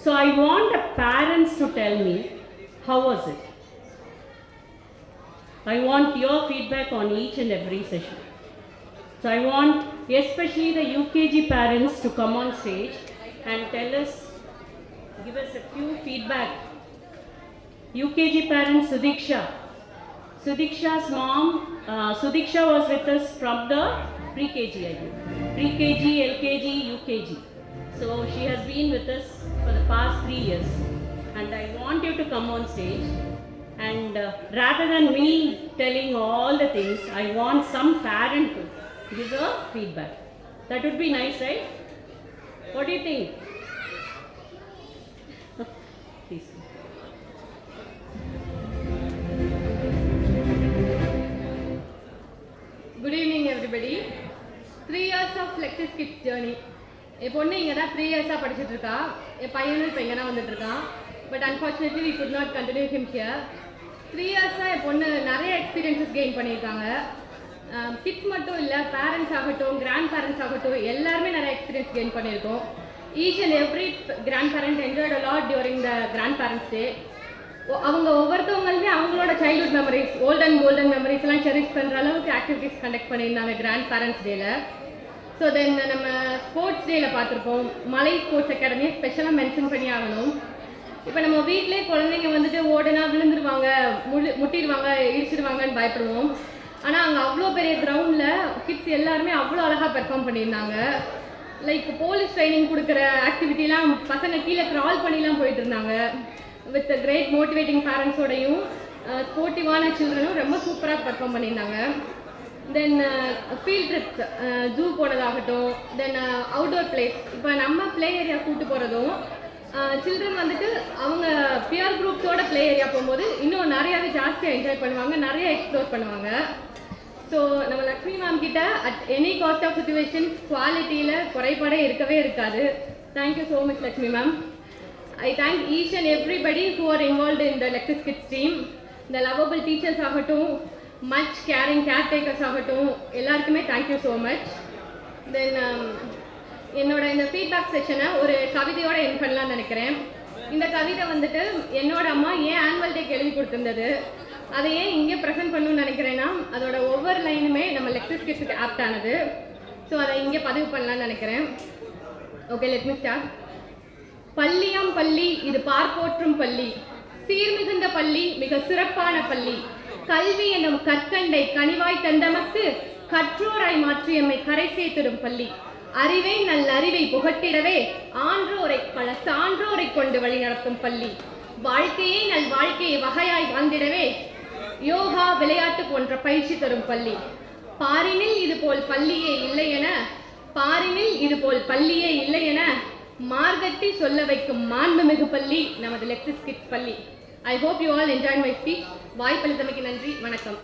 So I want the parents to tell me, how was it? I want your feedback on each and every session. So I want especially the UKG parents to come on stage and tell us, give us a few feedback. UKG parents, Sudiksha. Sudiksha's mom, Sudiksha was with us from the pre-KG, I think. Pre-KG, LKG, UKG. So she has been with us for the past 3 years. And I want you to come on stage. And rather than me telling all the things, I want some parent to give a feedback. That would be nice, right? What do you think? Please. Good evening, everybody. 3 years of Lexis Kids journey. என் பொண்ணு இங்கே தான் 3 years படிச்சுட்டு இருக்கா. என் பையனும் இப்போ இங்கே தான் வந்துட்டு இருக்கான். But unfortunately we could not continue him here. 3 years என் பொண்ணு நிறைய எக்ஸ்பீரியன்சஸ் கெயின் பண்ணியிருக்காங்க. கிட்ஸ் மட்டும் இல்லை, பேரண்ட்ஸ் ஆகட்டும், கிராண்ட் பேரண்ட்ஸ் ஆகட்டும், எல்லாருமே நிறைய எக்ஸ்பீரியன்ஸ் கெயின் பண்ணியிருக்கோம். Each and every grandparent enjoyed a lot during the grandparents day. அவங்க ஒவ்வொருத்தவங்களுமே அவங்களோட சைல்ட்ஹுட் மெமரிஸ், கோல்டன் மெமரிஸ் எல்லாம் செரிஷ் பண்ணுற அளவுக்கு ஆக்டிவிட்டிஸ் கண்டக்ட் பண்ணியிருந்தாங்க கிராண்ட் பேரண்ட்ஸ் டேல. ஸோ தென் நம்ம ஸ்போர்ட்ஸ் டேல பார்த்துருப்போம், மலை ஸ்போர்ட்ஸ் அகாடமியை ஸ்பெஷலாக மென்ஷன் பண்ணி ஆகணும். இப்போ நம்ம வீட்டிலே குழந்தைங்க வந்துட்டு ஓடுனா விழுந்துருவாங்க, முட்டிடுவாங்க, இடிச்சிடுவாங்கன்னு பயப்படுவோம். ஆனால் அங்கே அவ்வளோ பெரிய கிரவுண்டில் கிட்ஸ் எல்லாருமே அவ்வளோ அழகாக பெர்ஃபார்ம் பண்ணியிருந்தாங்க. லைக் போலீஸ் ட்ரைனிங் கொடுக்குற ஆக்டிவிட்டிலாம் பசங்க கீழே க்ரால் பண்ணிலாம் போயிட்டு இருந்தாங்க. வித் கிரேட் மோட்டிவேட்டிங் பேரண்ட்ஸோடையும் ஸ்போர்ட்டிவான சில்ட்ரனும் ரொம்ப சூப்பராக பெர்ஃபார்ம் பண்ணியிருந்தாங்க. தென் ஃபீல்ட் ட்ரிப்ஸ், ஜூ போனதாகட்டும், தென் அவுட்டோர் பிளேஸ், இப்போ நம்ம பிளே ஏரியா கூப்பிட்டு போகிறதும், சில்ட்ரன் வந்துட்டு அவங்க பியர் குரூப்ஸோட பிளே ஏரியா போகும்போது இன்னும் நிறையாவே ஜாஸ்தியாக என்ஜாய் பண்ணுவாங்க, நிறைய எக்ஸ்ப்ளோர் பண்ணுவாங்க. ஸோ நம்ம லக்ஷ்மி மேம் கிட்ட at any cost of situations குவாலிட்டியில் குறைபாடே இருக்கவே இருக்காது. Thank you so much Lakshmi ma'am. I thank each and everybody who are involved in the Lexis Kids team. The lovable teachers ஆகட்டும், much caring caretakers ஆகட்டும், எல்லாருக்குமே தேங்க்யூ ஸோ மச். தென் என்னோட இந்த feedback செஷனை ஒரு கவிதையோட என் பண்ணலான்னு நினைக்கிறேன். இந்த கவிதை வந்துட்டு என்னோட அம்மா ஏன் ஆனுவல் டேக்கு எழுதி கொடுத்துருந்தது, அதை ஏன் இங்கே ப்ரெசென்ட் பண்ணணும்னு நினைக்கிறேன்னா அதோட ஒவ்வொரு லைனுமே நம்ம லெக்ஸஸ் கிட்ஸுக்கு ஆப்ட் ஆனது. ஸோ அதை இங்கே பதிவு பண்ணலான்னு நினைக்கிறேன். Okay, let me start. பள்ளியாம் பள்ளி இது பார்ப்போற்றும் பள்ளி, சீர்மிகுந்த பள்ளி மிக சிறப்பான பள்ளி, கல்வி எனும் கற்கண்டை கனிவாய் தந்தமக்கு கற்றோராய் மாற்றியம்மை கரை சேர்த்திடும் பள்ளி, அறிவை நல்லறிவை புகட்டிடவே ஆன்றோரை பல சான்றோரை கொண்டு வழி நடத்தும் பள்ளி, வாழ்க்கையை நல் வாழ்க்கையை வகையாய் வாழ்ந்திடவே யோகா விளையாட்டு போன்ற பயிற்சி தரும் பள்ளி, பாரினில் இதுபோல் பள்ளியே இல்லை என, பாரினில் இதுபோல் பள்ளியே இல்லை என மார்கட்டி சொல்ல வைக்கும் மாண்புமிகு பள்ளி நமது லெக்ஸஸ் கிட்ஸ் பள்ளி. I hope you all enjoy my speech. வாய்ப்பளித்தமைக்கு நன்றி, வணக்கம்.